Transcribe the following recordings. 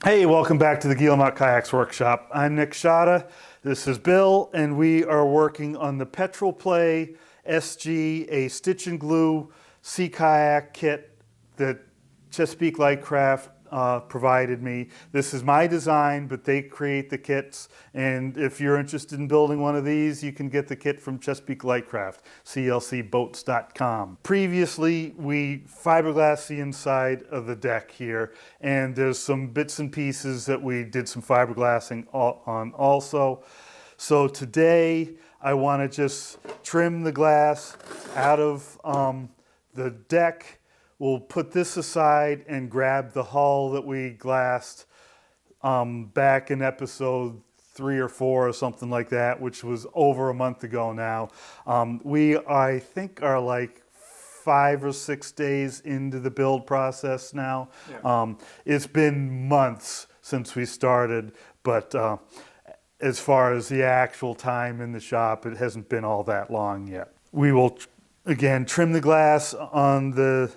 Hey, welcome back to the Guillemot Kayaks workshop. I'm Nick Schade. This is Bill, and we are working on the Petrel Play SG, a stitch and glue sea kayak kit that Chesapeake Light Craft provided me. This is my design, but they create the kits, and if you're interested in building one of these, you can get the kit from Chesapeake Light Craft, clcboats.com. Previously, we fiberglassed the inside of the deck here, and there's some bits and pieces that we did some fiberglassing on also. So today, I want to just trim the glass out of the deck. We'll put this aside and grab the hull that we glassed back in episode 3 or 4 or something like that, which was over a month ago now. I think, are like 5 or 6 days into the build process now. Yeah. It's been months since we started, but as far as the actual time in the shop, it hasn't been all that long yet. We will, again, trim the glass on the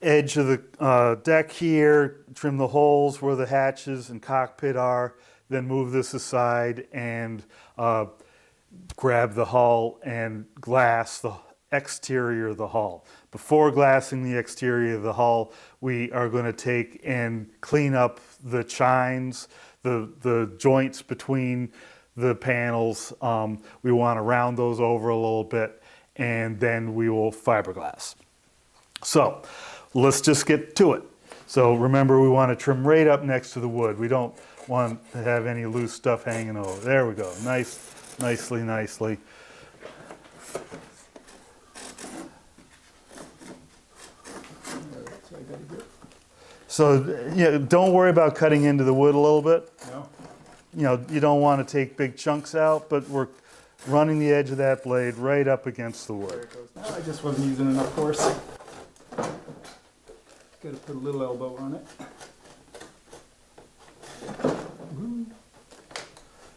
edge of the deck here, trim the holes where the hatches and cockpit are, then move this aside and grab the hull and glass the exterior of the hull. Before glassing the exterior of the hull, we are going to take and clean up the chines, the joints between the panels. We want to round those over a little bit, and then we will fiberglass. So let's just get to it. So remember, we want to trim right up next to the wood. We don't want to have any loose stuff hanging over. There we go. Nicely. So yeah, don't worry about cutting into the wood a little bit. No. You know, you don't want to take big chunks out, but we're running the edge of that blade right up against the wood. There it goes. No, I just wasn't using enough force. Got to put a little elbow on it.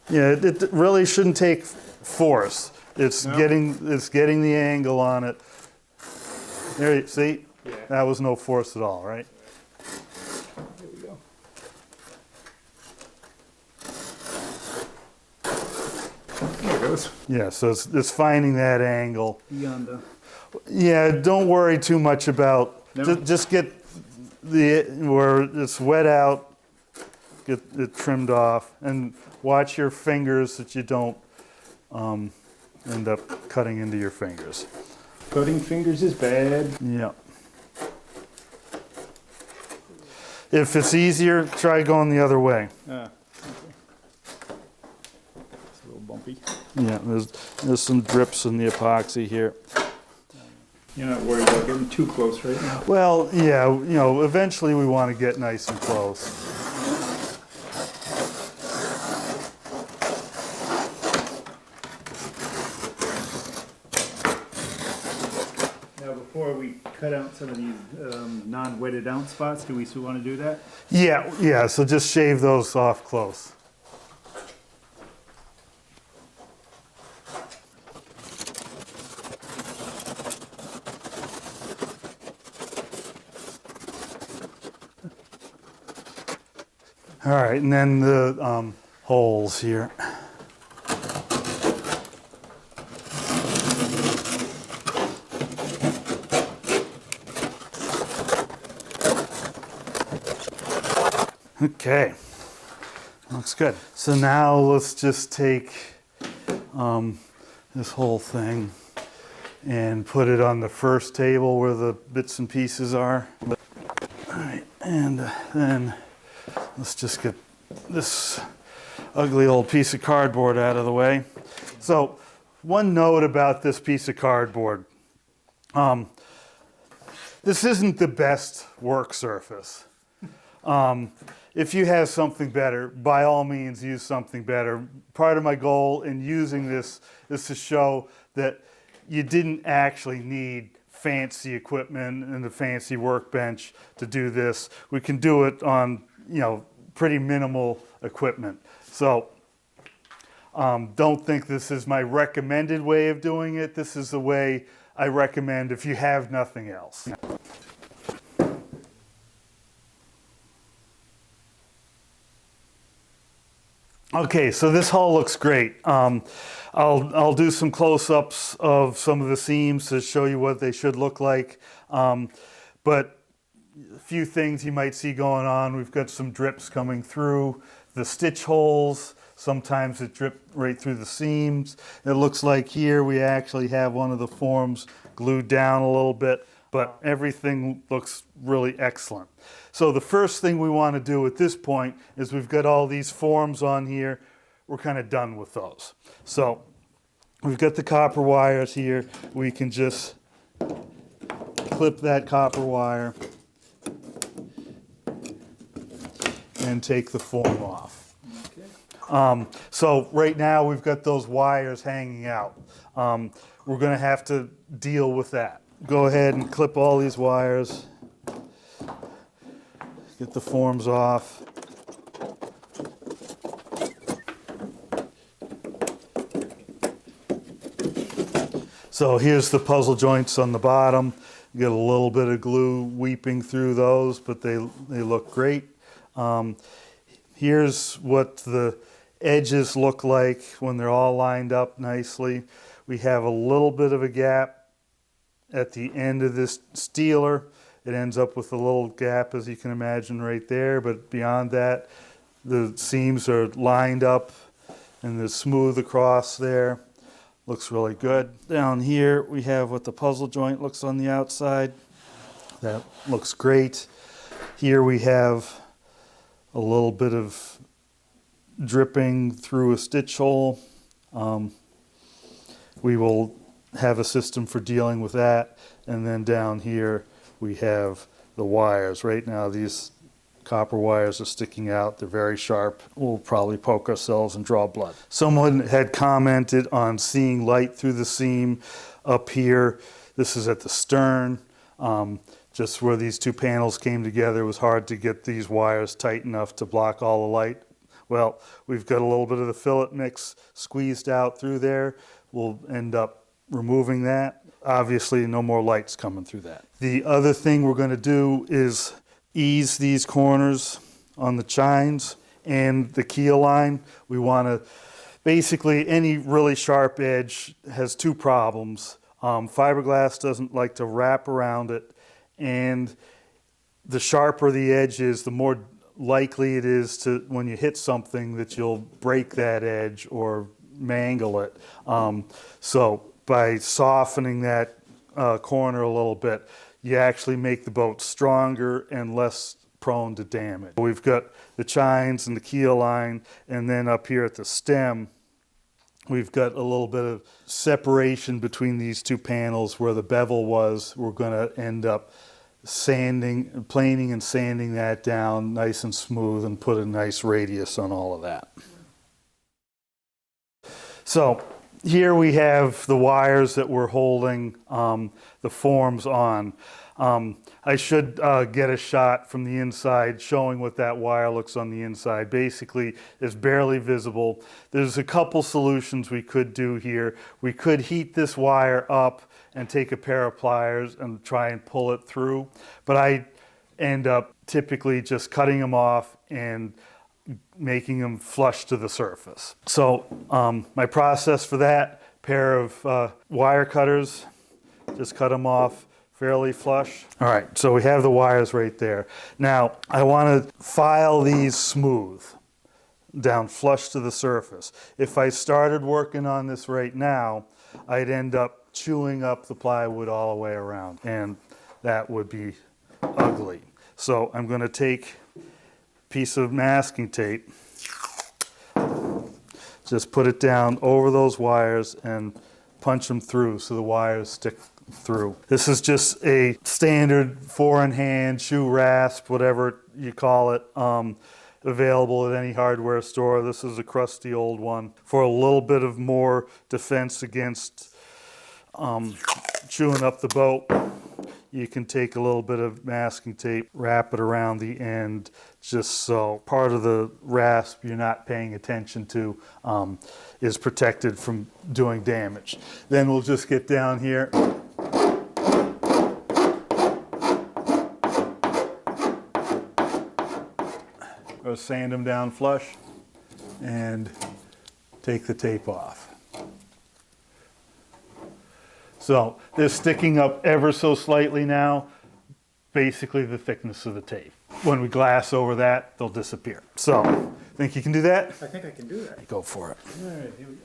Yeah, it really shouldn't take force. It's getting the angle on it. There you see? Yeah. That was no force at all, right? There we go. There it goes. Yeah, so it's finding that angle. Beyond the... Yeah, don't worry too much about. No. Just get where it's wet out, get it trimmed off, and watch your fingers that you don't end up cutting into your fingers. Cutting fingers is bad. Yeah. If it's easier, try going the other way. Okay. It's a little bumpy. Yeah, there's some drips in the epoxy here. You're not worried about getting too close right now? Well, yeah, you know, eventually we want to get nice and close. Now, before we cut out some of these non-wetted out spots, do we still want to do that? Yeah, so just shave those off close. All right, and then the holes here. Okay, looks good. So now let's just take this whole thing and put it on the first table where the bits and pieces are. All right, and then let's just get this ugly old piece of cardboard out of the way. So, one note about this piece of cardboard. This isn't the best work surface. If you have something better, by all means use something better. Part of my goal in using this is to show that you didn't actually need fancy equipment and a fancy workbench to do this. We can do it on, you know, pretty minimal equipment. So don't think this is my recommended way of doing it. This is the way I recommend if you have nothing else. Okay, so this hull looks great. I'll do some close-ups of some of the seams to show you what they should look like. But a few things you might see going on. We've got some drips coming through the stitch holes. Sometimes it drips right through the seams. It looks like here we actually have one of the forms glued down a little bit, but everything looks really excellent. So the first thing we want to do at this point is we've got all these forms on here. We're kind of done with those. So we've got the copper wires here. We can just clip that copper wire and take the form off. Okay. So right now we've got those wires hanging out. We're going to have to deal with that. Go ahead and clip all these wires. Get the forms off. So here's the puzzle joints on the bottom. You get a little bit of glue weeping through those, but they look great. Here's what the edges look like when they're all lined up nicely. We have a little bit of a gap at the end of this steeler. It ends up with a little gap, as you can imagine, right there, but beyond that, the seams are lined up and they're smooth across there. Looks really good. Down here, we have what the puzzle joint looks on the outside. That looks great. Here we have a little bit of dripping through a stitch hole. We will have a system for dealing with that. And then down here, we have the wires. Right now, these copper wires are sticking out. They're very sharp. We'll probably poke ourselves and draw blood. Someone had commented on seeing light through the seam up here. This is at the stern. Just where these two panels came together, it was hard to get these wires tight enough to block all the light. Well, we've got a little bit of the fillet mix squeezed out through there. We'll end up removing that. Obviously, no more lights coming through that. The other thing we're going to do is ease these corners on the chines and the keel line. We want to, basically any really sharp edge has two problems. Fiberglass doesn't like to wrap around it, and the sharper the edge is, the more likely it is to, when you hit something, that you'll break that edge or mangle it. So by softening that corner a little bit, you actually make the boat stronger and less prone to damage. We've got the chines and the keel line, and then up here at the stem, we've got a little bit of separation between these two panels where the bevel was. We're going to end up planing and sanding that down nice and smooth and put a nice radius on all of that. So here we have the wires that we're holding the forms on. I should get a shot from the inside showing what that wire looks on the inside. Basically, it's barely visible. There's a couple solutions we could do here. We could heat this wire up and take a pair of pliers and try and pull it through, but I end up typically just cutting them off and making them flush to the surface. So my process for that, pair of wire cutters, just cut them off fairly flush. All right, so we have the wires right there. Now I want to file these smooth down flush to the surface. If I started working on this right now, I'd end up chewing up the plywood all the way around, and that would be ugly. So I'm going to take a piece of masking tape, just put it down over those wires and punch them through so the wires stick through. This is just a standard 4-in-hand shoe rasp, whatever you call it, available at any hardware store. This is a crusty old one. For a little bit of more defense against chewing up the boat, you can take a little bit of masking tape, wrap it around the end, just so part of the rasp you're not paying attention to is protected from doing damage. Then we'll just get down here. Or sand them down flush. and take the tape off. So they're sticking up ever so slightly now, basically the thickness of the tape. When we glass over that, they'll disappear. So, think you can do that? I think I can do that. Go for it. All right, here we go.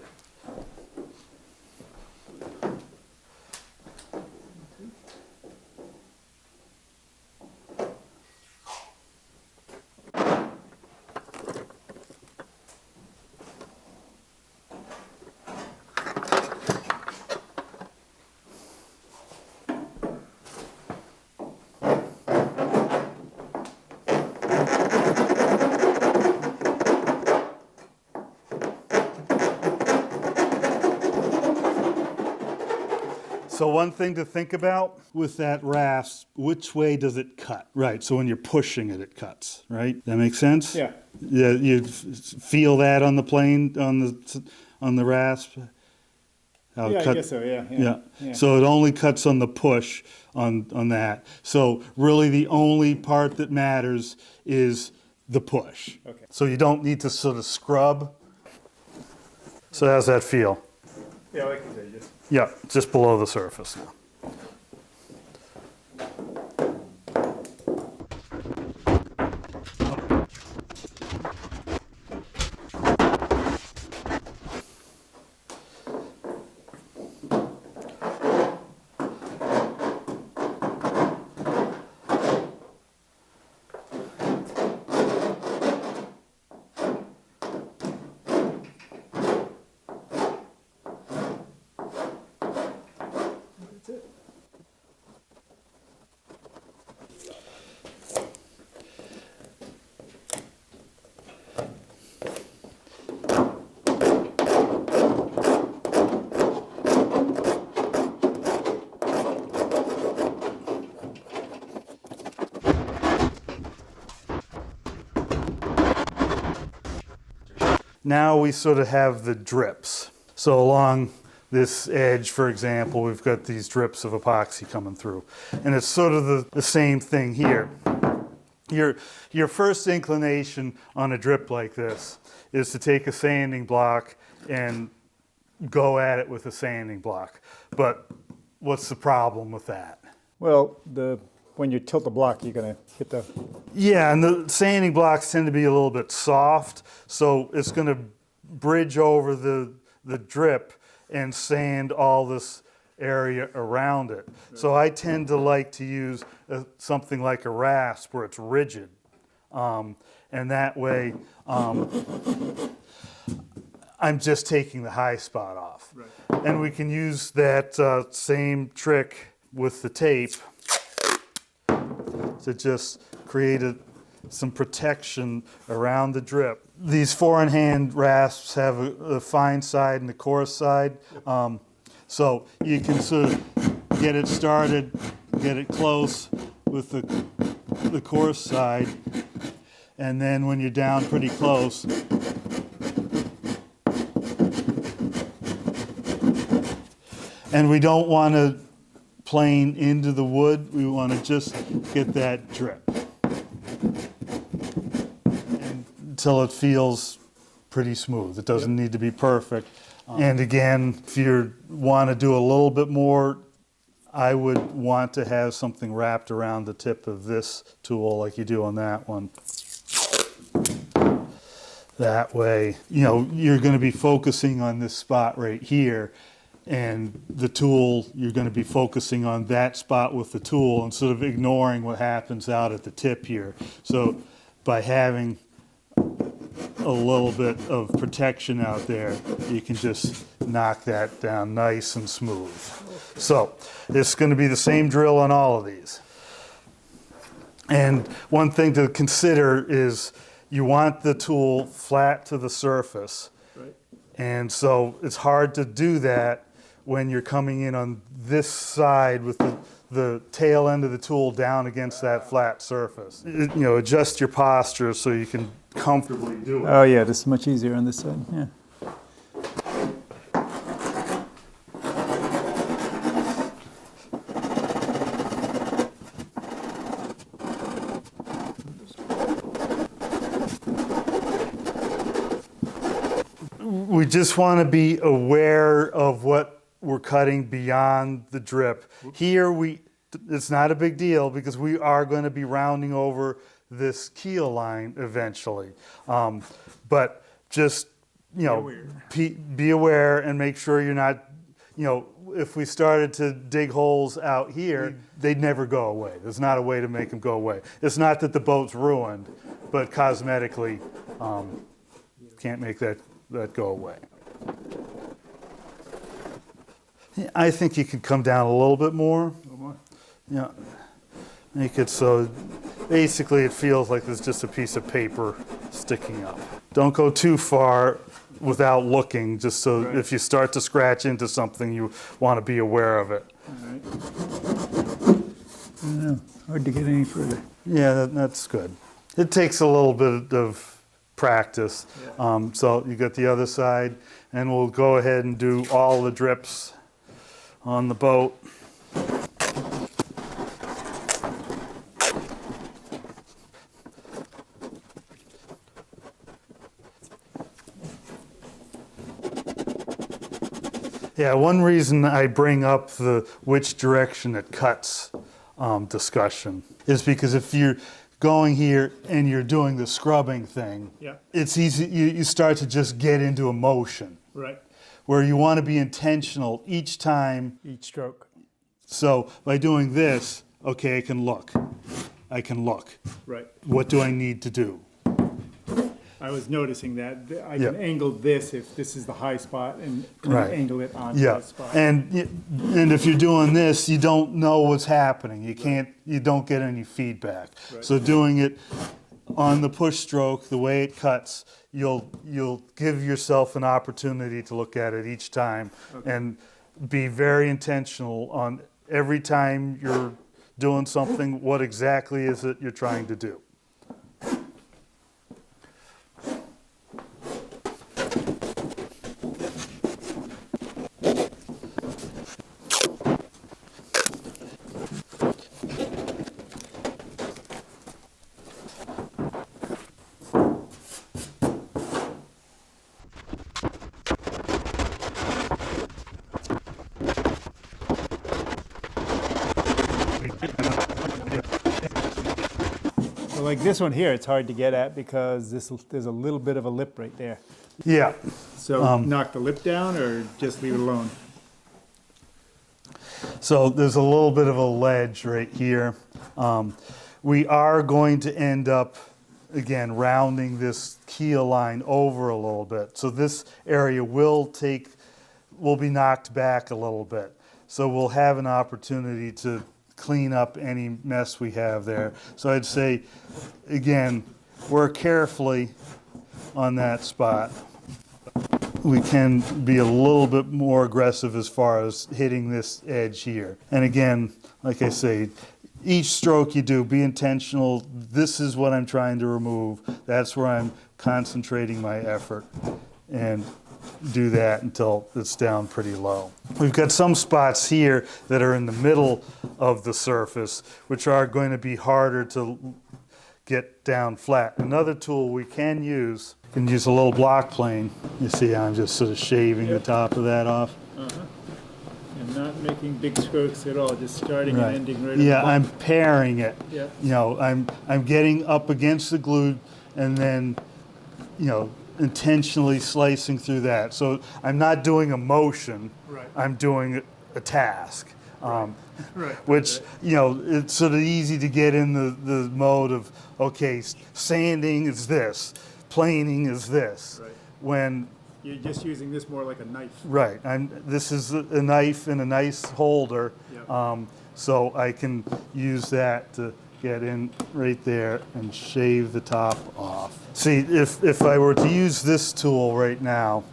So one thing to think about with that rasp, which way does it cut? Right, so when you're pushing it, it cuts, right? That makes sense? Yeah. Yeah, you feel that on the plane, on the rasp? How it Yeah, I cut- guess so, yeah. Yeah, so it only cuts on the push on that. So really the only part that matters is the push. Okay. So you don't need to sort of scrub. So how's that feel? Yeah, like you said, just. Yeah, just below the surface now. That's it. Now we sort of have the drips. So along this edge, for example, we've got these drips of epoxy coming through. And it's sort of the same thing here. Your first inclination on a drip like this is to take a sanding block and go at it with a sanding block. But what's the problem with that? Well, when you tilt the block, you're gonna hit the. Yeah, and the sanding blocks tend to be a little bit soft, so it's going to bridge over the drip and sand all this area around it. So I tend to like to use something like a rasp where it's rigid, and that way I'm just taking the high spot off. Right. And we can use that same trick with the tape to just create some protection around the drip. These 4-in-hand rasps have a fine side and a coarse side. So you can sort of get it started, get it close with the coarse side, and then when you're down pretty close, and we don't want to plane into the wood, we want to just get that drip until it feels pretty smooth. It doesn't need to be perfect. And again, if you want to do a little bit more, I would want to have something wrapped around the tip of this tool like you do on that one. That way, you know, you're going to be focusing on this spot right here, and the tool, you're going to be focusing on that spot with the tool and sort of ignoring what happens out at the tip here. So by having a little bit of protection out there, you can just knock that down nice and smooth. So it's going to be the same drill on all of these. And one thing to consider is you want the tool flat to the surface. Right. And so it's hard to do that when you're coming in on this side with the tail end of the tool down against that flat surface. You know, adjust your posture so you can comfortably do it. Oh yeah, this is much easier on this side. Yeah. We just want to be aware of what we're cutting beyond the drip. Here, it's not a big deal because we are going to be rounding over this keel line eventually. But just, be aware and make sure you're not, if we started to dig holes out here, they'd never go away. There's not a way to make them go away. It's not that the boat's ruined, but cosmetically, can't make that go away. I think you could come down a little bit more. A little more. Yeah. Make it so basically it feels like there's just a piece of paper sticking up. Don't go too far without looking, just so if you start to scratch into something, you want to be aware of it. All right. I don't know. Hard to get any further. Yeah, that's good. It takes a little bit of practice. Yeah. So you got the other side, and we'll go ahead and do all the drips on the boat. Yeah, one reason I bring up the which direction it cuts discussion is because if you're going here and you're doing the scrubbing thing, it's easy, you start to just get into emotion. Right. Where you want to be intentional each time. Each stroke. So by doing this, okay, I can look. Right. What do I need to do? I was noticing that. I can angle this if this is the high spot and angle it onto the spot. And if you're doing this, you don't know what's happening. You don't get any feedback. Right. So doing it on the push stroke, the way it cuts, you'll give yourself an opportunity to look at it each time and be very intentional on every time you're doing something, what exactly is it you're trying to do. So like this one here, it's hard to get at because there's a little bit of a lip right there. Yeah. So knock the lip down or just leave it alone? So there's a little bit of a ledge right here. We are going to end up, again, rounding this keel line over a little bit. So this area will be knocked back a little bit. So we'll have an opportunity to clean up any mess we have there. So I'd say, again, work carefully on that spot. We can be a little bit more aggressive as far as hitting this edge here. And again, like I say, each stroke you do, be intentional. This is what I'm trying to remove. That's where I'm concentrating my effort. And do that until it's down pretty low. We've got some spots here that are in the middle of the surface, which are going to be harder to get down flat. Another tool we can use a little block plane. You see I'm just sort of shaving the top of that off. And not making big strokes at all, just starting and ending right at the Yeah, bottom. I'm pairing it. Yeah. I'm getting up against the glue and then, intentionally slicing through that. So I'm not doing a motion, I'm doing a task. Which, it's sort of easy to get in the mode of, okay, sanding is this, planing is this. Right. When you're just using this more like a knife. Right, this is a knife and a nice holder, so I can use that to get in right there and shave the top off. See, if I were to use this tool right now,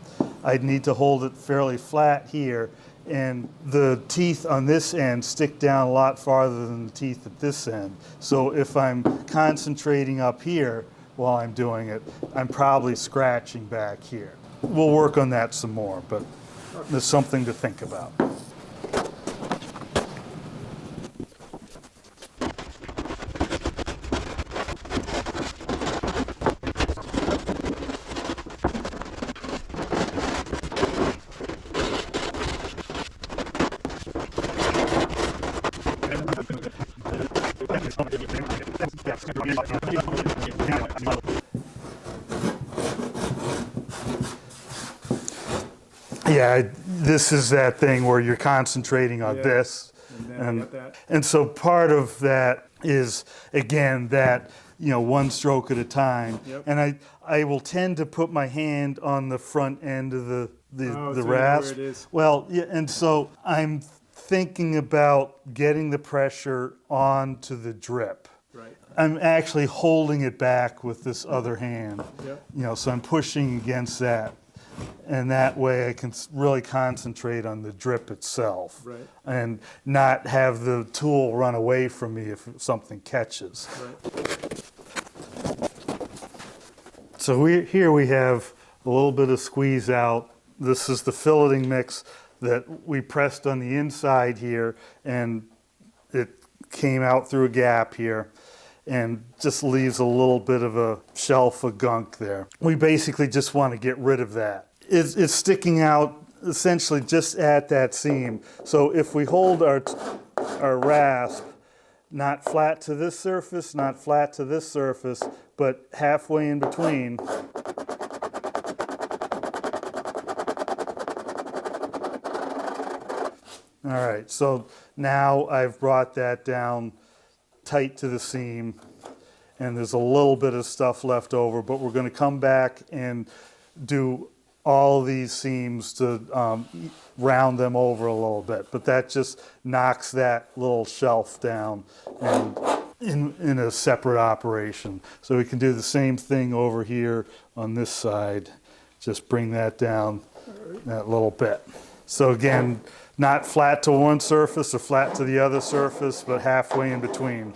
I'd need to hold it fairly flat here, and the teeth on this end stick down a lot farther than the teeth at this end. So if I'm concentrating up here while I'm doing it, I'm probably scratching back here. We'll work on that some more, but there's something to think about. Yeah, this is that thing where you're concentrating on this. And so part of that is, again, that, one stroke at a time. Yep. And I will tend to put my hand on the front end of the so rasp. where it is. Well, yeah, and so I'm thinking about getting the pressure onto the drip. Right. I'm actually holding it back with this other hand. Yep. So I'm pushing against that. And that way I can really concentrate on the drip itself. Right. And not have the tool run away from me if something catches. Right. So here we have a little bit of squeeze out. This is the filleting mix that we pressed on the inside here, and it came out through a gap here and just leaves a little bit of a shelf of gunk there. We basically just want to get rid of that. It's sticking out essentially just at that seam. So if we hold our rasp not flat to this surface, not flat to this surface, but halfway in between, all right, so now I've brought that down tight to the seam, and there's a little bit of stuff left over, but we're going to come back and do all these seams to round them over a little bit. But that just knocks that little shelf down and in a separate operation. So we can do the same thing over here on this side. Just bring that down that little bit. So again, not flat to one surface or flat to the other surface, but halfway in between.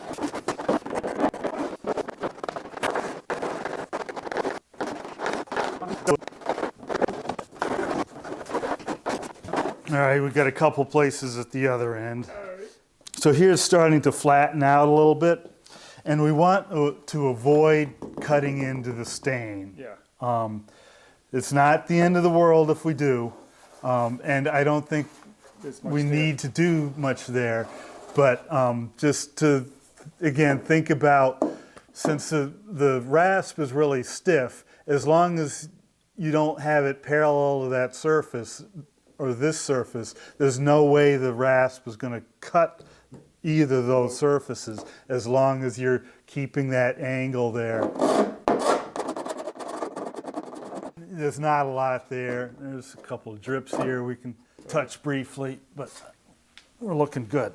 All right, we've got a couple places at the other end. So here's starting to flatten out a little bit, and we want to avoid cutting into the stain. Yeah. It's not the end of the world if we do, and I don't think we need to do much there, but just to, again, think about, since the rasp is really stiff, as long as you don't have it parallel to that surface, or this surface, there's no way the rasp is going to cut either of those surfaces as long as you're keeping that angle there. There's not a lot there. There's a couple of drips here we can touch briefly, but we're looking good.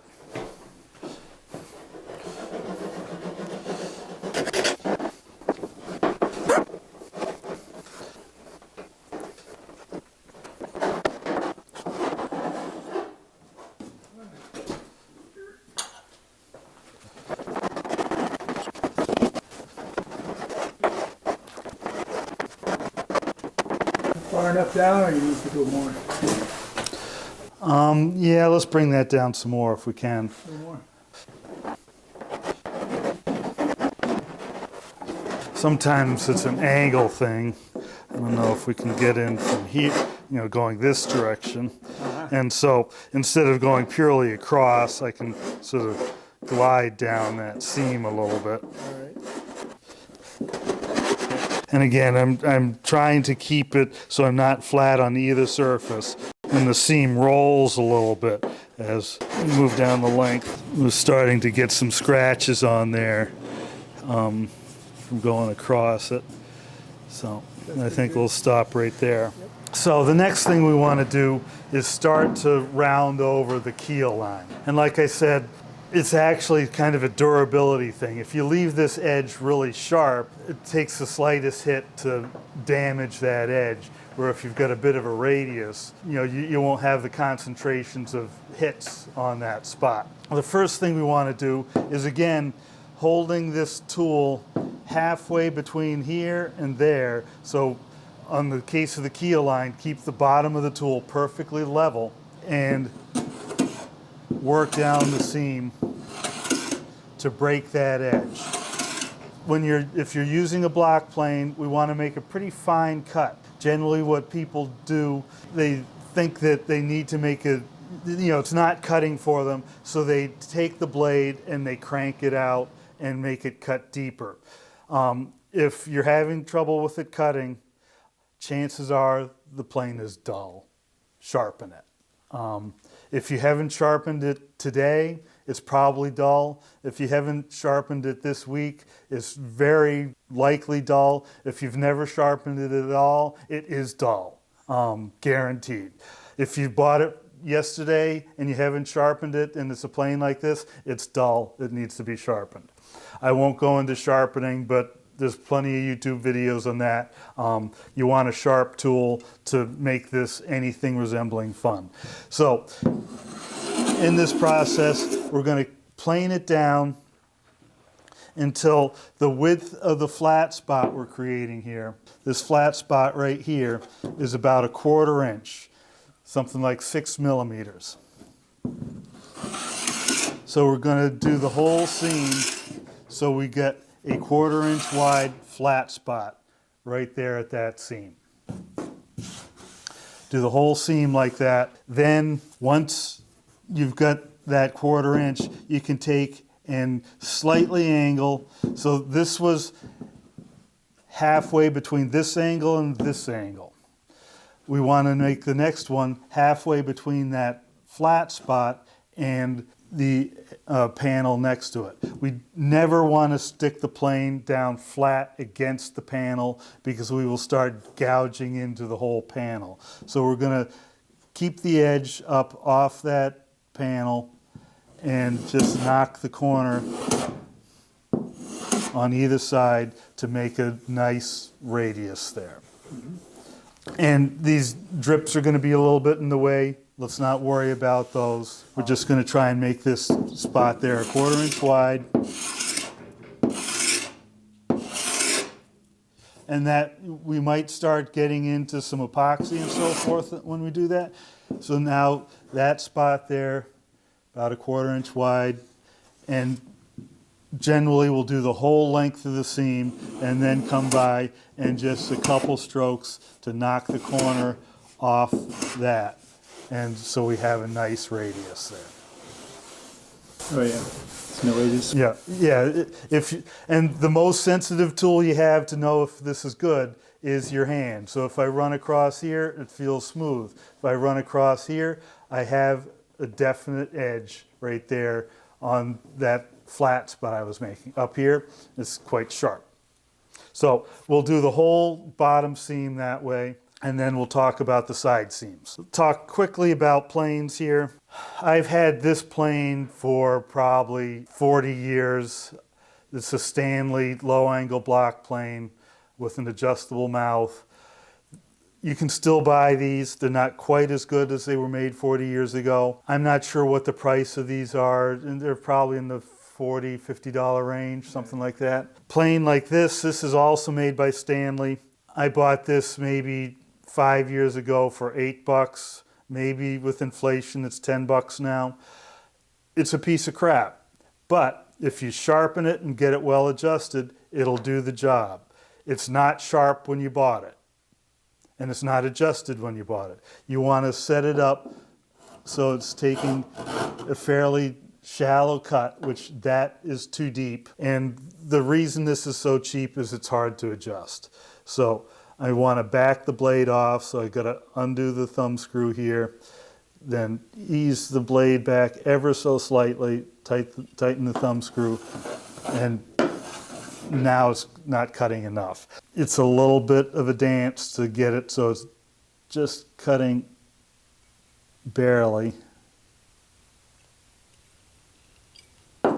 Far enough down, or you need to go more? Yeah, let's bring that down some more if we can. A little more. Sometimes it's an angle thing. I don't know if we can get in from here, going this direction. And so instead of going purely across, I can sort of glide down that seam a little bit. All right. And again, I'm trying to keep it so I'm not flat on either surface. And the seam rolls a little bit as we move down the length. We're starting to get some scratches on there from going across it. So I think we'll stop right there. So the next thing we want to do is start to round over the keel line. And like I said, it's actually kind of a durability thing. If you leave this edge really sharp, it takes the slightest hit to damage that edge. Where if you've got a bit of a radius, you won't have the concentrations of hits on that spot. The first thing we want to do is, again, holding this tool halfway between here and there. So on the case of the keel line, keep the bottom of the tool perfectly level and work down the seam to break that edge. If you're using a block plane, we want to make a pretty fine cut. Generally what people do, they think that they need to make it's not cutting for them, so they take the blade and they crank it out and make it cut deeper. If you're having trouble with it cutting, chances are the plane is dull. Sharpen it. If you haven't sharpened it today, it's probably dull. If you haven't sharpened it this week, it's very likely dull. If you've never sharpened it at all, it is dull, guaranteed. If you bought it yesterday and you haven't sharpened it and it's a plane like this, it's dull. It needs to be sharpened. I won't go into sharpening, but there's plenty of YouTube videos on that. You want a sharp tool to make this anything resembling fun. So in this process, we're going to plane it down until the width of the flat spot we're creating here, this flat spot right here, is about 1/4 inch, something like 6 millimeters. So we're going to do the whole seam so we get a 1/4 inch wide flat spot right there at that seam. Do the whole seam like that. Then once you've got that 1/4 inch, you can take and slightly angle. So this was halfway between this angle and this angle. We want to make the next one halfway between that flat spot and the panel next to it. We never want to stick the plane down flat against the panel because we will start gouging into the whole panel. So we're going to keep the edge up off that panel and just knock the corner on either side to make a nice radius there. And these drips are going to be a little bit in the way. Let's not worry about those. We're just going to try and make this spot there 1/4 inch wide. And that we might start getting into some epoxy and so forth when we do that. So now that spot there, about 1/4 inch wide, and generally we'll do the whole length of the seam and then come by and just a couple strokes to knock the corner off that. And so we have a nice radius there. Oh yeah, it's no radius. Yeah. And the most sensitive tool you have to know if this is good is your hand. So if I run across here, it feels smooth. If I run across here, I have a definite edge right there on that flat spot I was making. Up here, it's quite sharp. So we'll do the whole bottom seam that way, and then we'll talk about the side seams. Talk quickly about planes here. I've had this plane for probably 40 years. It's a Stanley low-angle block plane with an adjustable mouth. You can still buy these. They're not quite as good as they were made 40 years ago. I'm not sure what the price of these are, and they're probably in the $40, $50 range, something like that. Plane like this is also made by Stanley. I bought this maybe 5 years ago for $8. Maybe with inflation it's $10 now. It's a piece of crap, but if you sharpen it and get it well adjusted, it'll do the job. It's not sharp when you bought it, and it's not adjusted when you bought it. You want to set it up so it's taking a fairly shallow cut, which that is too deep. And the reason this is so cheap is it's hard to adjust. So I want to back the blade off, so I got to undo the thumb screw here, then ease the blade back ever so slightly, tighten the thumb screw, and now it's not cutting enough. It's a little bit of a dance to get it so it's just cutting barely. All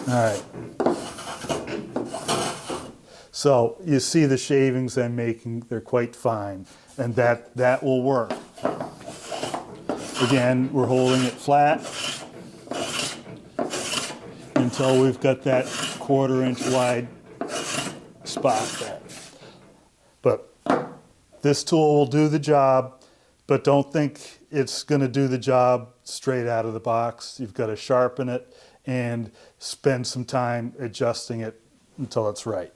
right. So you see the shavings I'm making, they're quite fine, and that will work. Again, we're holding it flat until we've got that 1/4 inch wide spot there. But this tool will do the job, but don't think it's going to do the job straight out of the box. You've got to sharpen it and spend some time adjusting it until it's right.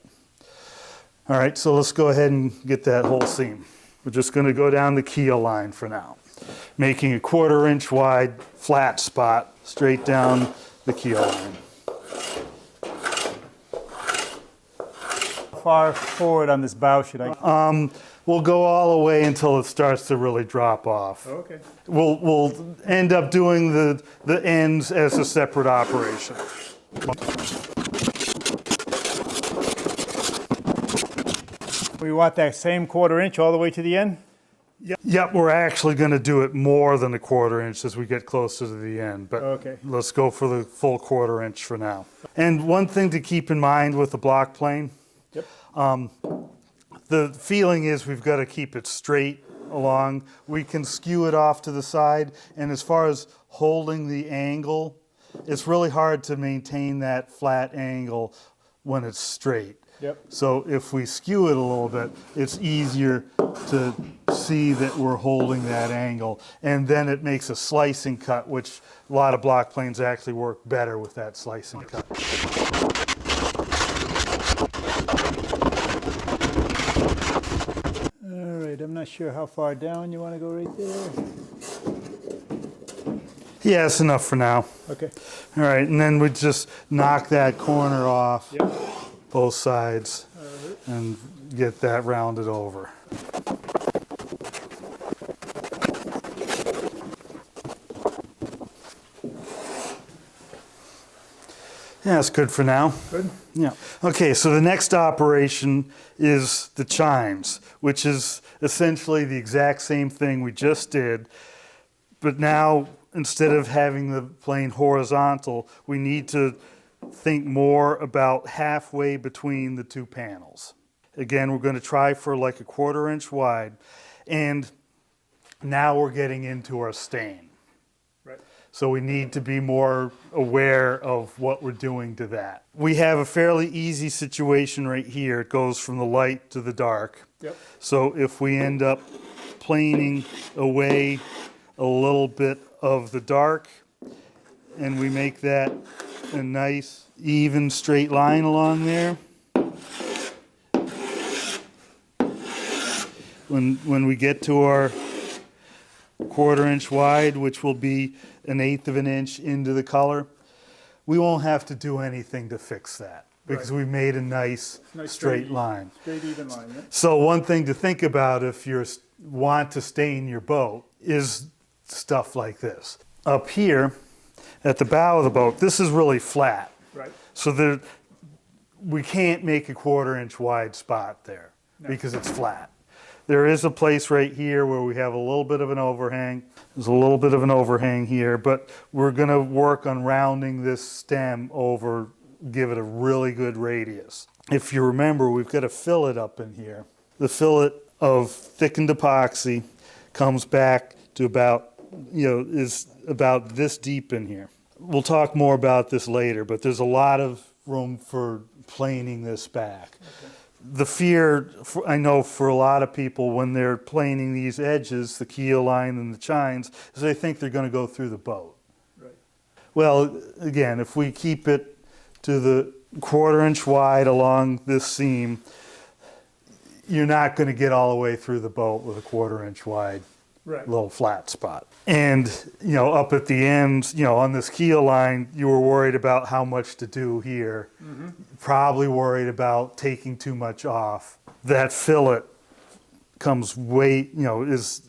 All right, so let's go ahead and get that whole seam. We're just going to go down the keel line for now, making a 1/4 inch wide flat spot straight down the keel line. far forward on this bow should I? We'll go all the way until it starts to really drop off. Okay. We'll end up doing the ends as a separate operation. We want that same 1/4 inch all the way to the end? Yep, we're actually going to do it more than a 1/4 inch as we get closer to the end, but Okay. let's go for the full 1/4 inch for now. And one thing to keep in mind with the block plane, Yep. the feeling is we've got to keep it straight along. We can skew it off to the side, and as far as holding the angle, it's really hard to maintain that flat angle when it's straight. Yep. So if we skew it a little bit, it's easier to see that we're holding that angle. And then it makes a slicing cut, which a lot of block planes actually work better with that slicing cut. All right, I'm not sure how far down you want to go right there. Yeah, it's enough for now. Okay. All right, and then we just knock that corner off, Yep. both sides, and get that rounded over. Yeah, that's good for now. Good. Yeah. Okay, so the next operation is the chimes, which is essentially the exact same thing we just did, but now instead of having the plane horizontal, we need to think more about halfway between the two panels. Again, we're going to try for like a 1/4 inch wide, and now we're getting into our stain. Right. So we need to be more aware of what we're doing to that. We have a fairly easy situation right here. It goes from the light to the dark. Yep. So if we end up planing away a little bit of the dark, and we make that a nice even straight line along there, when we get to our 1/4 inch wide, which will be 1/8 of an inch into the color, we won't have to do anything to fix that because we made a nice straight line. Straight even line, yeah. So one thing to think about if you want to stain your boat is stuff like this. Up here at the bow of the boat, this is really flat. Right. So we can't make a 1/4 inch wide spot there because it's flat. There is a place right here where we have a little bit of an overhang. There's a little bit of an overhang here, but we're going to work on rounding this stem over, give it a really good radius. If you remember, we've got a fillet up in here. The fillet of thickened epoxy comes back to about, is about this deep in here. We'll talk more about this later, but there's a lot of room for planing this back. Okay. The fear, I know for a lot of people when they're planing these edges, the keel line and the chines, is they think they're going to go through the boat. Right. Well, again, if we keep it to the 1/4 inch wide along this seam, you're not going to get all the way through the boat with a 1/4 inch wide little flat spot. And, up at the end, on this keel line, you were worried about how much to do here. Mm-hmm. Probably worried about taking too much off. That fillet comes is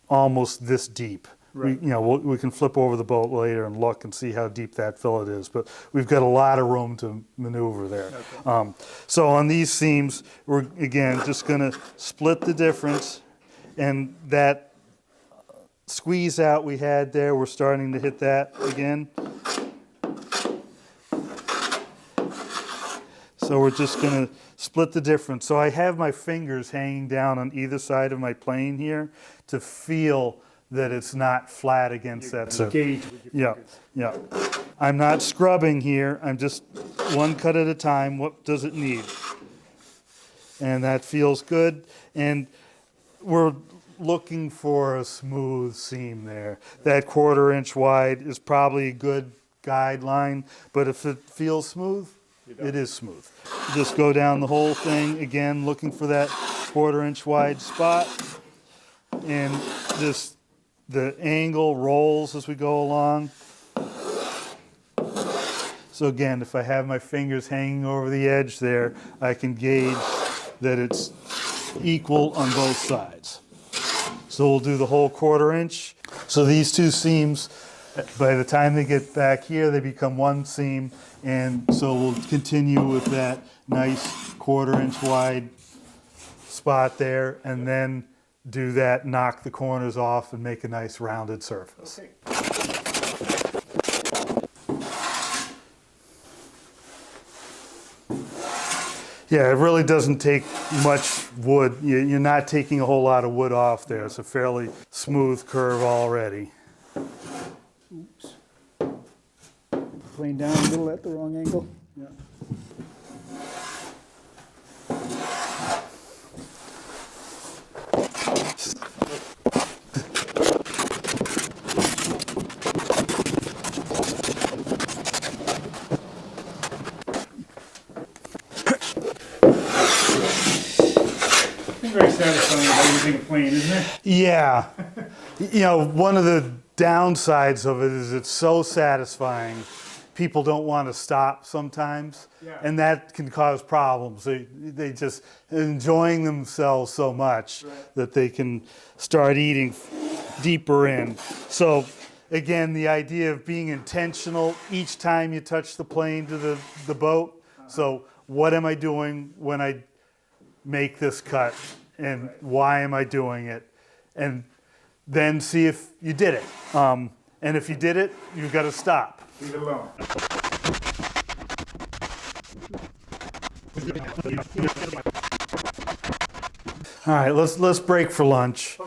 almost this deep. Right. We can flip over the boat later and look and see how deep that fillet is, but we've got a lot of room to maneuver there. Okay. So on these seams, we're, again, just going to split the difference, and that squeeze out we had there, we're starting to hit that again. So we're just going to split the difference. So I have my fingers hanging down on either side of my plane here to feel that it's not flat against that. So, gauge with your fingers. Yeah. I'm not scrubbing here. I'm just one cut at a time. What does it need? And that feels good. And we're looking for a smooth seam there. That 1/4 inch wide is probably a good guideline, but if it feels smooth, it is smooth. Just go down the whole thing, again, looking for that 1/4 inch wide spot. And the angle rolls as we go along. So again, if I have my fingers hanging over the edge there, I can gauge that it's equal on both sides. So we'll do the whole 1/4 inch. So these two seams, by the time they get back here, they become one seam. And so we'll continue with that nice 1/4 inch wide spot there, and then do that, knock the corners off and make a nice rounded surface. Okay. Yeah, it really doesn't take much wood. You're not taking a whole lot of wood off there. It's a fairly smooth curve already. Oops. Plane down a little at the wrong angle. Yeah. Very satisfying about using a plane, isn't it? Yeah. You know, one of the downsides of it is it's so satisfying. People don't want to stop sometimes, Yeah. and that can cause problems. They just enjoying themselves so much that they can start eating deeper in. So again, the idea of being intentional each time you touch the plane to the boat. So what am I doing when I make this cut, and why am I doing it? And then see if you did it. And if you did it, you've got to stop. Leave it alone. All right, let's break for lunch.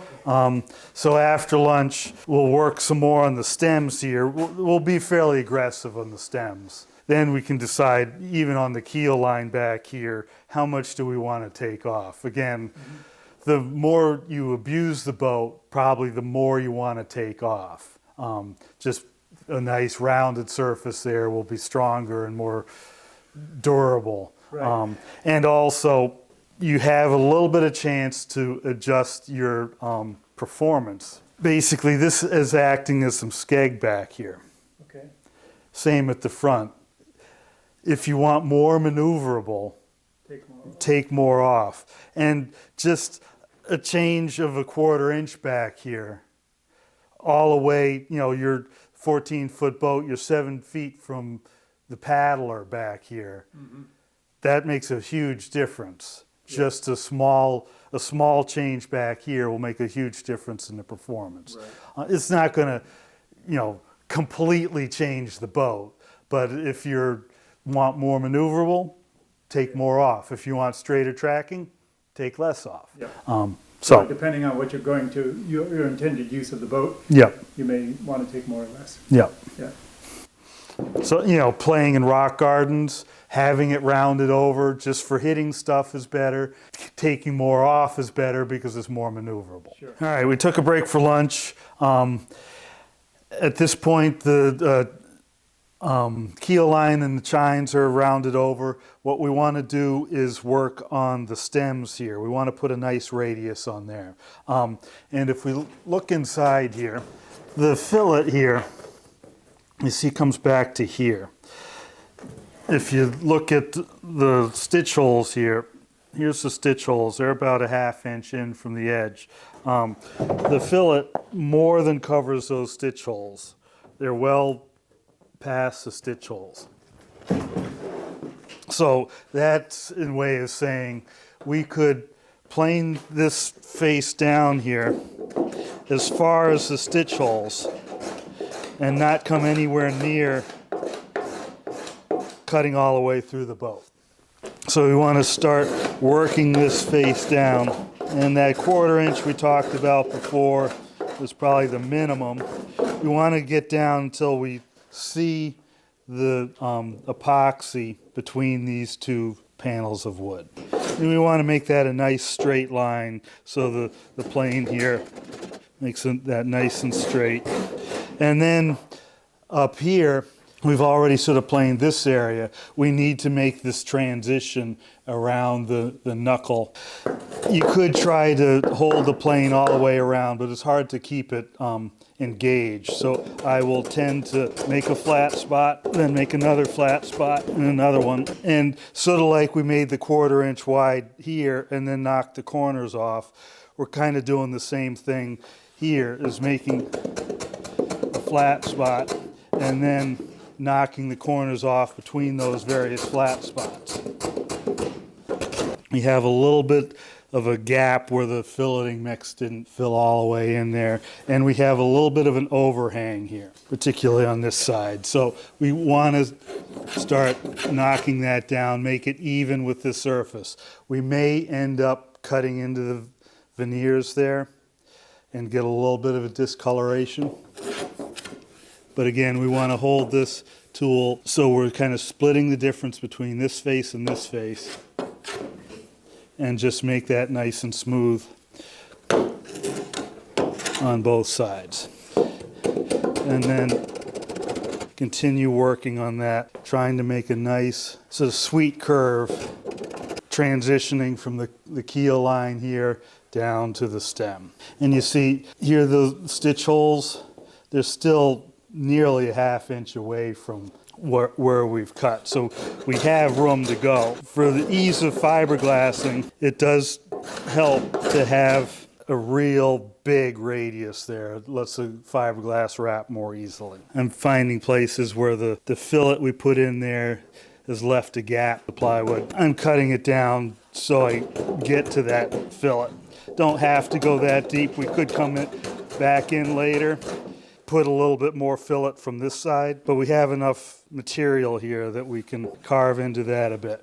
So after lunch, we'll work some more on the stems here. We'll be fairly aggressive on the stems. Then we can decide, even on the keel line back here, how much do we want to take off? Again, the more you abuse the boat, probably the more you want to take off. Just a nice rounded surface there will be stronger and more durable. Right. And also, you have a little bit of chance to adjust your performance. Basically, this is acting as some skeg back here. Okay. Same at the front. If you want more maneuverable, take more off. And just a change of a 1/4 inch back here, all the way, you know, you're 14-foot boat, you're 7 feet from the paddler back here. Mm-hmm. That makes a huge difference. Yeah. Just a small change back here will make a huge difference in the performance. Right. It's not going to, you know, completely change the boat, but if you want more maneuverable, take more off. If you want straighter tracking, take less off. Yep. So depending on what you're going to, your intended use of the boat, yep, you may want to take more or less. Yep. Yeah. So, you know, playing in rock gardens, having it rounded over just for hitting stuff is better. Taking more off is better because it's more maneuverable. Sure. All right, we took a break for lunch. At this point, the keel line and the chines are rounded over. What we want to do is work on the stems here. We want to put a nice radius on there. And if we look inside here, the fillet here, you see, comes back to here. If you look at the stitch holes here, here's the stitch holes. They're about a 1/2 inch in from the edge. The fillet more than covers those stitch holes. They're well past the stitch holes. So that's a way of saying we could plane this face down here as far as the stitch holes and not come anywhere near cutting all the way through the boat. So we want to start working this face down, and that 1/4 inch we talked about before was probably the minimum. We want to get down until we see the epoxy between these two panels of wood. And we want to make that a nice straight line so the plane here makes that nice and straight. And then up here, we've already sort of planed this area. We need to make this transition around the knuckle. You could try to hold the plane all the way around, but it's hard to keep it engaged. So I will tend to make a flat spot, then make another flat spot and another one. And sort of like we made the 1/4 inch wide here and then knocked the corners off, we're kind of doing the same thing here, is making a flat spot and then knocking the corners off between those various flat spots. We have a little bit of a gap where the filleting mix didn't fill all the way in there, and we have a little bit of an overhang here, particularly on this side. So we want to start knocking that down, make it even with the surface. We may end up cutting into the veneers there and get a little bit of a discoloration. But again, we want to hold this tool so we're kind of splitting the difference between this face and this face, and just make that nice and smooth on both sides. And then continue working on that, trying to make a nice sort of sweet curve, transitioning from the keel line here down to the stem. And you see here the stitch holes, they're still nearly a 1/2 inch away from where we've cut. So we have room to go. For the ease of fiberglassing, it does help to have a real big radius there. It lets the fiberglass wrap more easily. I'm finding places where the fillet we put in there has left a gap, the plywood. I'm cutting it down so I get to that fillet. Don't have to go that deep. We could come back in later, put a little bit more fillet from this side, but we have enough material here that we can carve into that a bit.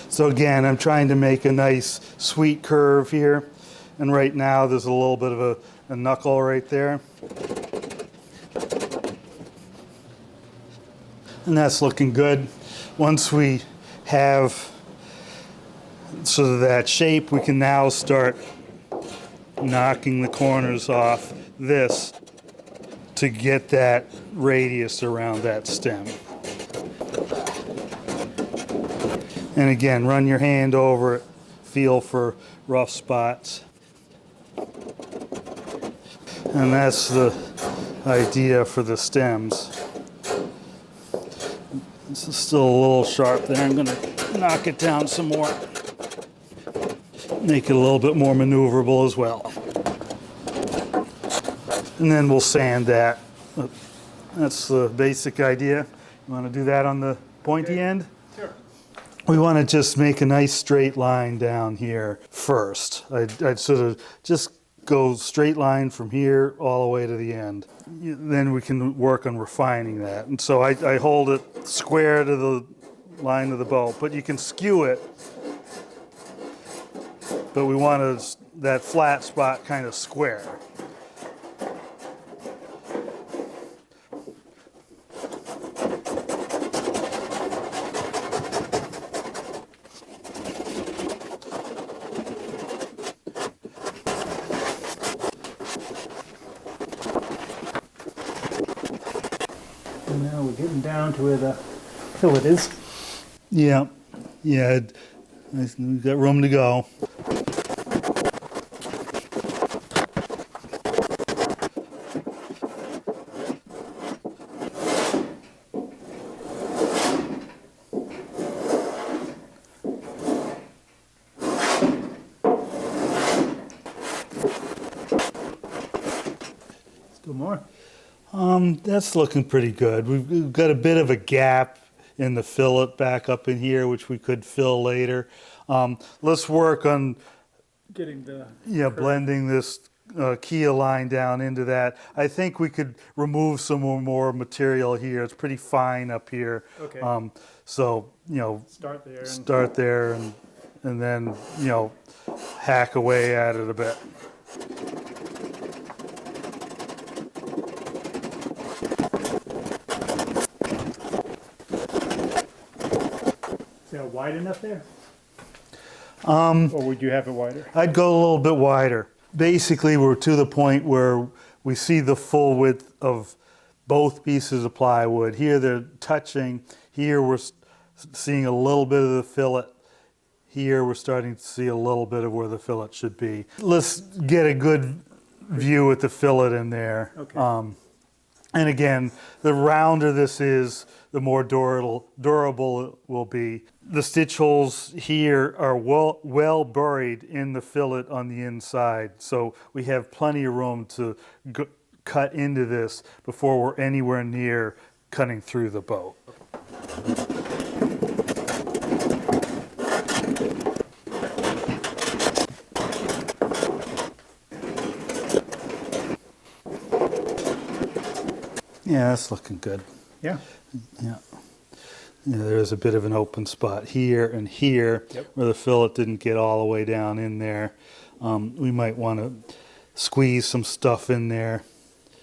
So again, I'm trying to make a nice sweet curve here, and right now there's a little bit of a knuckle right there. And that's looking good. Once we have sort of that shape, we can now start knocking the corners off this to get that radius around that stem. And again, run your hand over it, feel for rough spots. And that's the idea for the stems. This is still a little sharp there. I'm going to knock it down some more. Make it a little bit more maneuverable as well. And then we'll sand that. That's the basic idea. You want to do that on the pointy end? Sure. We want to just make a nice straight line down here first. I'd sort of just go straight line from here all the way to the end. Then we can work on refining that. And so I hold it square to the line of the boat, but you can skew it. But we want that flat spot kind of square. And now we're getting down to where the fillet is. Yeah, we've got room to go. More. That's looking pretty good. We've got a bit of a gap in the fillet back up in here, which we could fill later. Let's work on Getting the blending this keel line down into that. I think we could remove some more material here. It's pretty fine up here. Okay. So start there and then hack away at it a bit. Is that wide enough there? Or would you have it wider? I'd go a little bit wider. Basically, we're to the point where we see the full width of both pieces of plywood. Here they're touching. Here we're seeing a little bit of the fillet. Here we're starting to see a little bit of where the fillet should be. Let's get a good view with the fillet in there. Okay. And again, the rounder this is, the more durable it will be. The stitch holes here are well buried in the fillet on the inside, so we have plenty of room to cut into this before we're anywhere near cutting through the boat. Yeah, that's looking good. Yeah. Yeah. Yeah, there's a bit of an open spot here and here. Yep. Where the fillet didn't get all the way down in there. We might want to squeeze some stuff in there.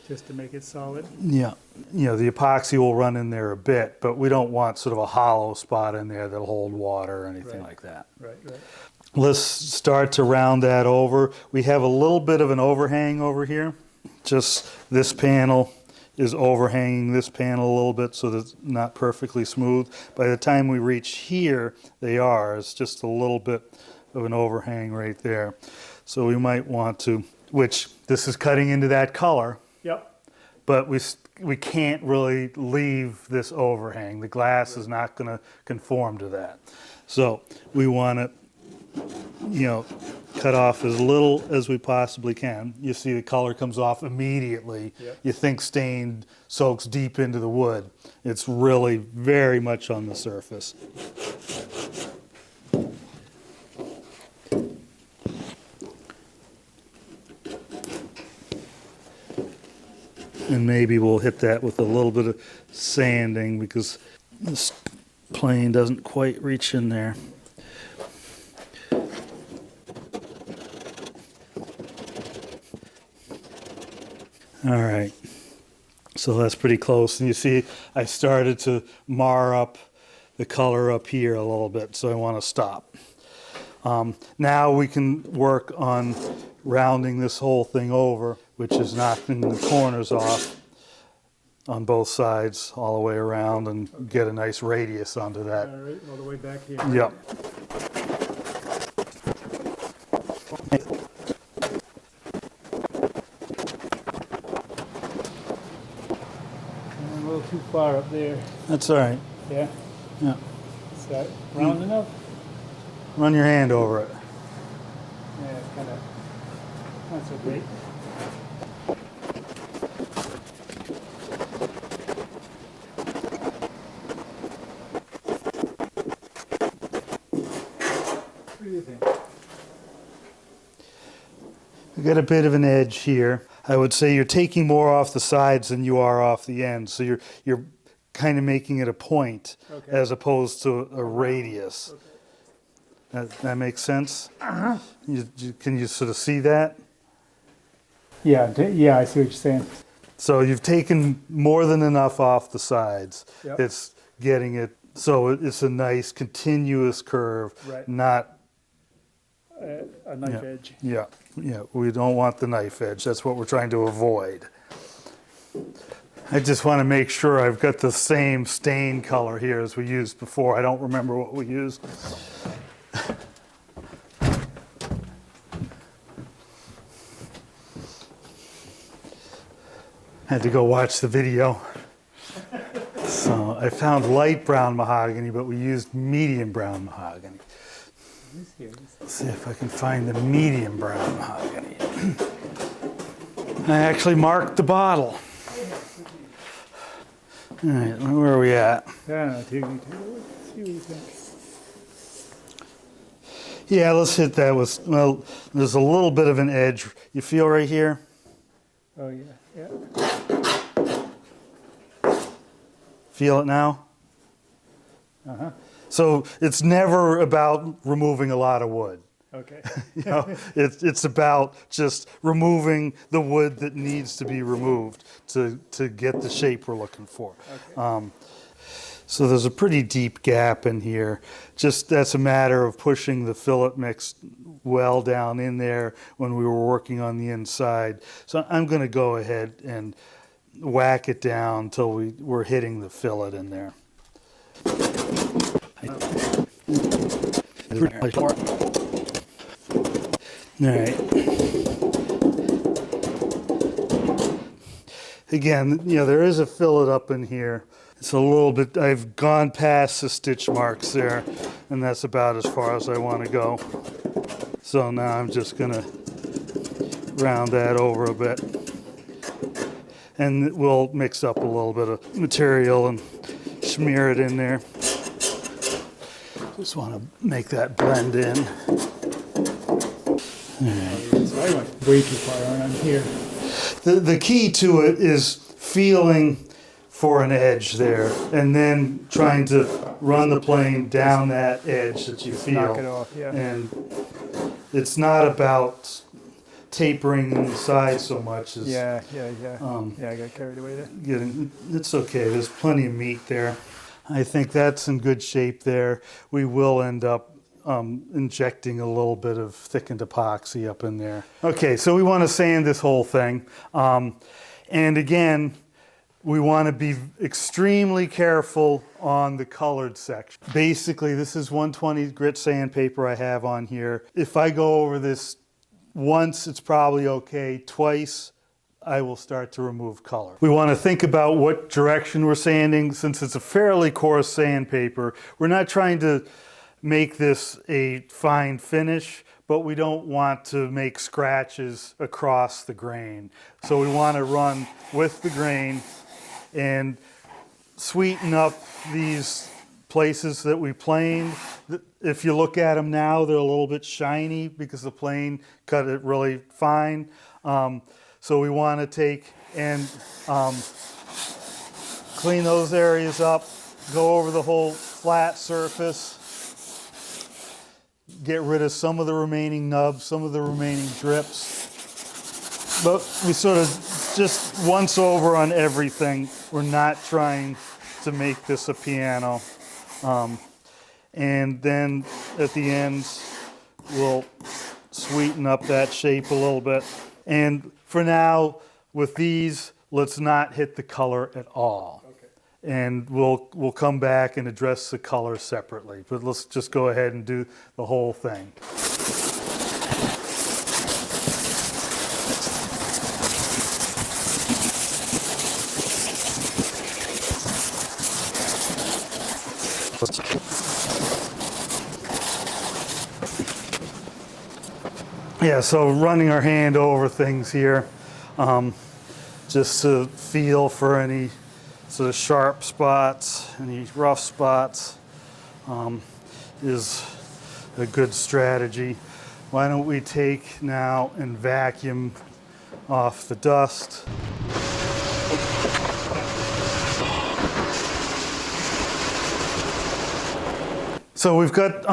Just to make it solid. Yeah. You know, the epoxy will run in there a bit, but we don't want sort of a hollow spot in there that'll hold water or anything like that. Right, right. Let's start to round that over. We have a little bit of an overhang over here. Just this panel is overhanging this panel a little bit so that it's not perfectly smooth. By the time we reach here, they are. It's just a little bit of an overhang right there. So we might want to, which this is cutting into that color, Yep. but we can't really leave this overhang. The glass is not going to conform to that. So we want to, you know, cut off as little as we possibly can. You see the color comes off immediately. Yep. You think stain soaks deep into the wood. It's really very much on the surface. And maybe we'll hit that with a little bit of sanding because this plane doesn't quite reach in there. All right, so that's pretty close. And you see, I started to mar up the color up here a little bit, so I want to stop. Now we can work on rounding this whole thing over, which is knocking the corners off on both sides all the way around and get a nice radius onto that. All right, all the way back here. Yep. A little too far up there. That's all right. Yeah. Yeah. Is that round enough? Run your hand over it. Yeah, it's kind of not so great. What do you think? We got a bit of an edge here. I would say you're taking more off the sides than you are off the ends. So you're kind of making it a point as opposed to a radius. Okay. That makes sense? Uh-huh. Can you sort of see that? Yeah, yeah, I see what you're saying. So you've taken more than enough off the sides. Yep. It's getting it, so it's a nice continuous curve, Right. not A knife edge. Yeah, yeah, we don't want the knife edge. That's what we're trying to avoid. I just want to make sure I've got the same stain color here as we used before. I don't remember what we used. Had to go watch the video. So I found light brown mahogany, but we used medium brown mahogany. Let's see if I can find the medium brown mahogany. I actually marked the bottle. All right, where are we at? Yeah, take a look. See what you think. Yeah, let's hit that with, well, there's a little bit of an edge. You feel right here? Oh, yeah, yeah. Feel it now? Uh-huh. So it's never about removing a lot of wood. Okay. You know, it's about just removing the wood that needs to be removed to get the shape we're looking for. Okay. So there's a pretty deep gap in here. Just that's a matter of pushing the fillet mix well down in there when we were working on the inside. So I'm going to go ahead and whack it down until we're hitting the fillet in there. All right. Again, you know, there is a fillet up in here. It's a little bit, I've gone past the stitch marks there, and that's about as far as I want to go. So now I'm just gonna round that over a bit. And we'll mix up a little bit of material and smear it in there. Just want to make that blend in. So I went way too far on here. The key to it is feeling for an edge there, and then trying to run the plane down that edge that you feel. Knock it off, yeah. And it's not about tapering in the side so much as Yeah, I got carried away there. it's okay. There's plenty of meat there. I think that's in good shape there. We will end up injecting a little bit of thickened epoxy up in there. Okay, so we want to sand this whole thing. And again, we want to be extremely careful on the colored section. Basically, this is 120 grit sandpaper I have on here. If I go over this once, it's probably okay. Twice, I will start to remove color. We want to think about what direction we're sanding. Since it's a fairly coarse sandpaper, we're not trying to make this a fine finish, but we don't want to make scratches across the grain. So we want to run with the grain and sweeten up these places that we planed. If you look at them now, they're a little bit shiny because the plane cut it really fine. So we want to take and clean those areas up, go over the whole flat surface, get rid of some of the remaining nubs, some of the remaining drips. But we sort of just once over on everything. We're not trying to make this a piano. And then at the ends, we'll sweeten up that shape a little bit. And for now, with these, let's not hit the color at all. Okay. And we'll come back and address the color separately. But let's just go ahead and do the whole thing. Yeah, so running our hand over things here, just to feel for any sort of sharp spots, any rough spots, is a good strategy. Why don't we take now and vacuum off the dust. So we've got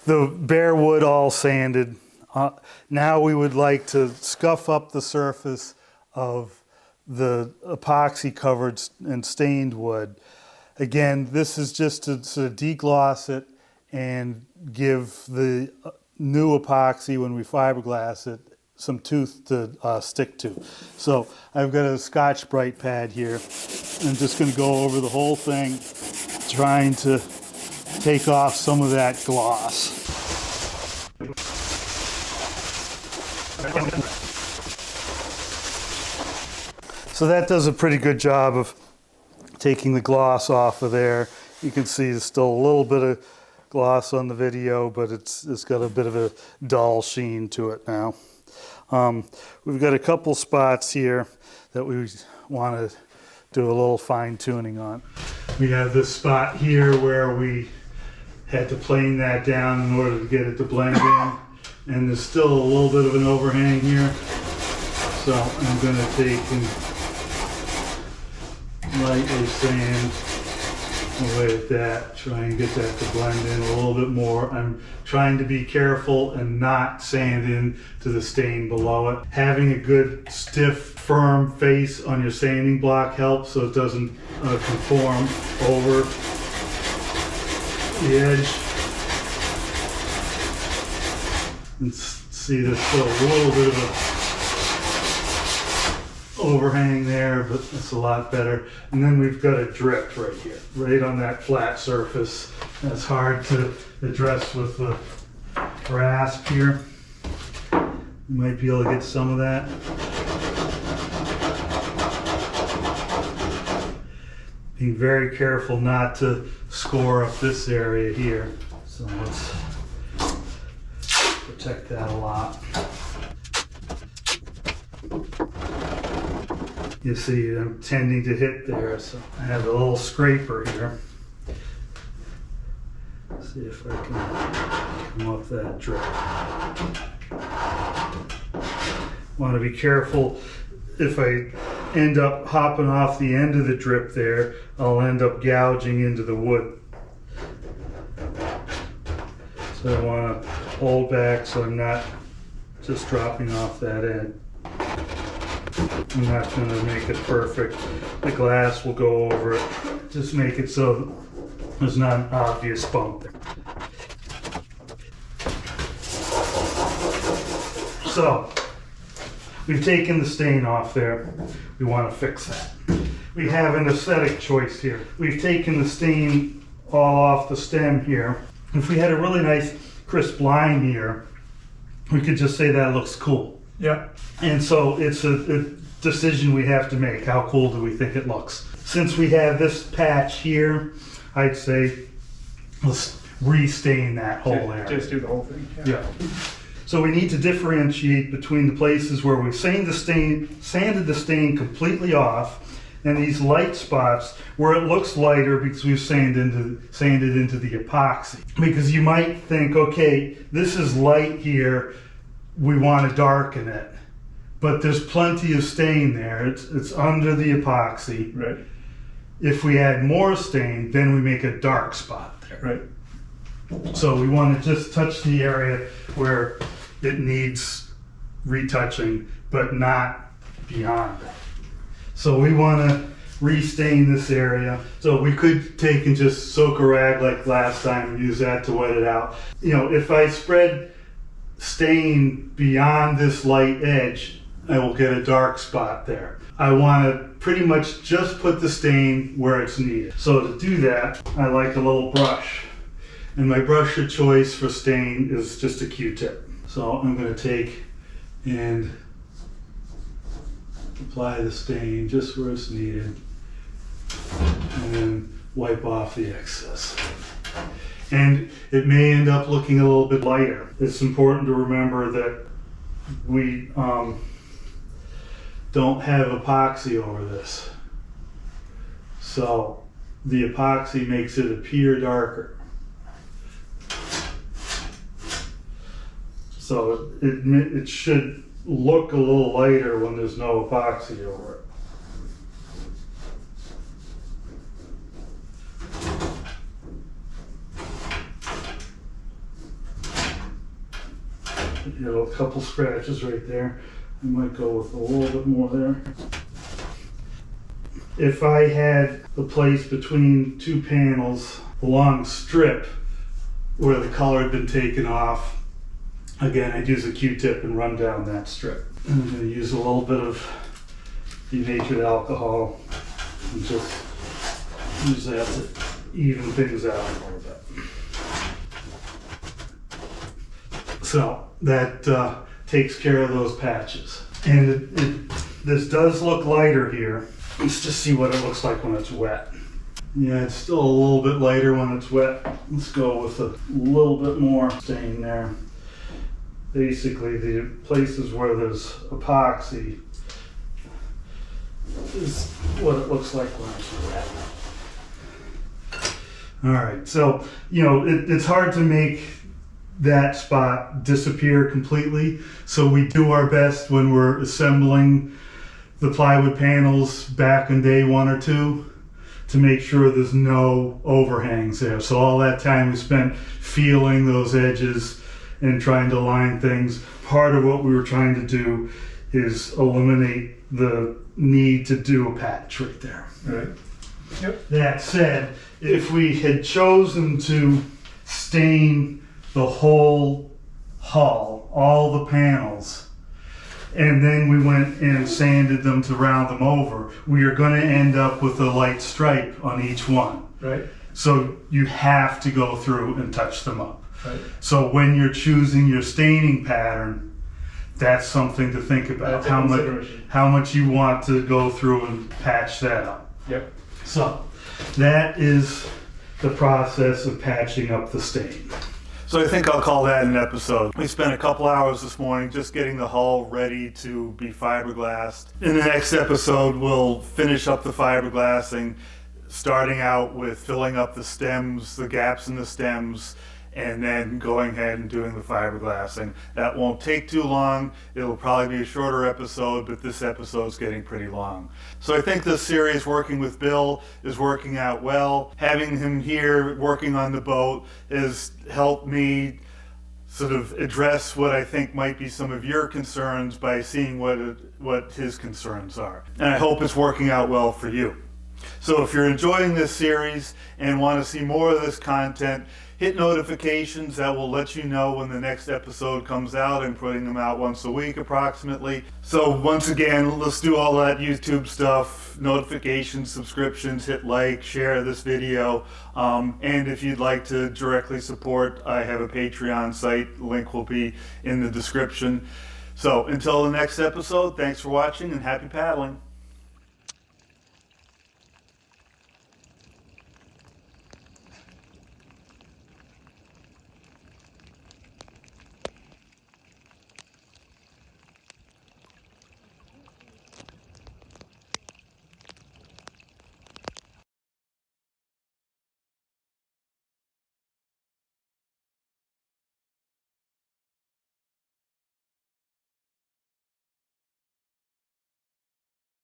the bare wood all sanded. Now we would like to scuff up the surface of the epoxy covered and stained wood. Again, this is just to sort of degloss it and give the new epoxy, when we fiberglass it, some tooth to stick to. So I've got a Scotch Brite pad here. I'm just going to go over the whole thing, trying to take off some of that gloss. So that does a pretty good job of taking the gloss off of there. You can see there's still a little bit of gloss on the video, but it's got a bit of a dull sheen to it now. We've got a couple spots here that we want to do a little fine tuning on. We have this spot here where we had to plane that down in order to get it to blend in. And there's still a little bit of an overhang here. So I'm going to take and lightly sand away at that, try and get that to blend in a little bit more. I'm trying to be careful and not sand in to the stain below it. Having a good, stiff, firm face on your sanding block helps so it doesn't conform over the edge. And see, there's still a little bit of overhang there, but it's a lot better. And then we've got a drip right here, right on that flat surface. That's hard to address with the grasp here. You might be able to get some of that. Being very careful not to score up this area here. So let's protect that a lot. You see I'm tending to hit there, so I have a little scraper here. See if I can come up that drip. Want to be careful. If I end up hopping off the end of the drip there, I'll end up gouging into the wood. So I want to hold back so I'm not just dropping off that end. I'm not going to make it perfect. The glass will go over it. Just make it so there's not an obvious bump there. So, we've taken the stain off there. We want to fix that. We have an aesthetic choice here. We've taken the stain all off the stem here. If we had a really nice crisp line here, we could just say that looks cool. Yeah. And so it's a decision we have to make. How cool do we think it looks? Since we have this patch here, I'd say let's re-stain that whole area. Just do the whole thing. Yeah. So we need to differentiate between the places where we've sanded the stain completely off, and these light spots where it looks lighter because we've sanded into the epoxy. Because you might think, okay, this is light here, we want to darken it, but there's plenty of stain there. It's under the epoxy. Right. If we add more stain, then we make a dark spot there. Right. So we want to just touch the area where it needs retouching, but not beyond it. So we want to restain this area. So we could take and just soak a rag like last time and use that to wet it out. You know, if I spread stain beyond this light edge, I will get a dark spot there. I want to pretty much just put the stain where it's needed. So to do that, I like a little brush. And my brush of choice for stain is just a Q-tip. So I'm going to take and apply the stain just where it's needed, and then wipe off the excess. And it may end up looking a little bit lighter. It's important to remember that we don't have epoxy over this. So the epoxy makes it appear darker. So it should look a little lighter when there's no epoxy over it. You know, a couple scratches right there. I might go with a little bit more there. If I had the place between two panels, a long strip where the color had been taken off, again, I'd use a Q-tip and run down that strip. And I'm going to use a little bit of denatured alcohol and just use that to even things out a little bit. So that takes care of those patches. And this does look lighter here. Let's just see what it looks like when it's wet. Yeah, it's still a little bit lighter when it's wet. Let's go with a little bit more stain there. Basically, the places where there's epoxy is what it looks like when it's wet. All right, so, you know, it's hard to make that spot disappear completely. So we do our best when we're assembling the plywood panels back in day 1 or 2 to make sure there's no overhangs there. So all that time we spent feeling those edges and trying to line things. Part of what we were trying to do is eliminate the need to do a patch right there. Right. Yep. That said, if we had chosen to stain the whole hull, all the panels, and then we went and sanded them to round them over, we are going to end up with a light stripe on each one. Right. So you have to go through and touch them up. Right. So when you're choosing your staining pattern, that's something to think about. That's How much you want to go through and patch that up. Yep. So that is the process of patching up the stain. So I think I'll call that an episode. We spent a couple hours this morning just getting the hull ready to be fiberglassed. In the next episode, we'll finish up the fiberglassing, starting out with filling up the stems, the gaps in the stems, and then going ahead and doing the fiberglassing. That won't take too long. It'll probably be a shorter episode, but this episode's getting pretty long. So I think this series working with Bill is working out well. Having him here working on the boat has helped me sort of address what I think might be some of your concerns by seeing what his concerns are. And I hope it's working out well for you. So if you're enjoying this series and want to see more of this content, hit notifications. That will let you know when the next episode comes out. I'm putting them out once a week approximately. So once again, let's do all that YouTube stuff, notifications, subscriptions, hit like, share this video. And if you'd like to directly support, I have a Patreon site. Link will be in the description. So until the next episode, thanks for watching and happy paddling.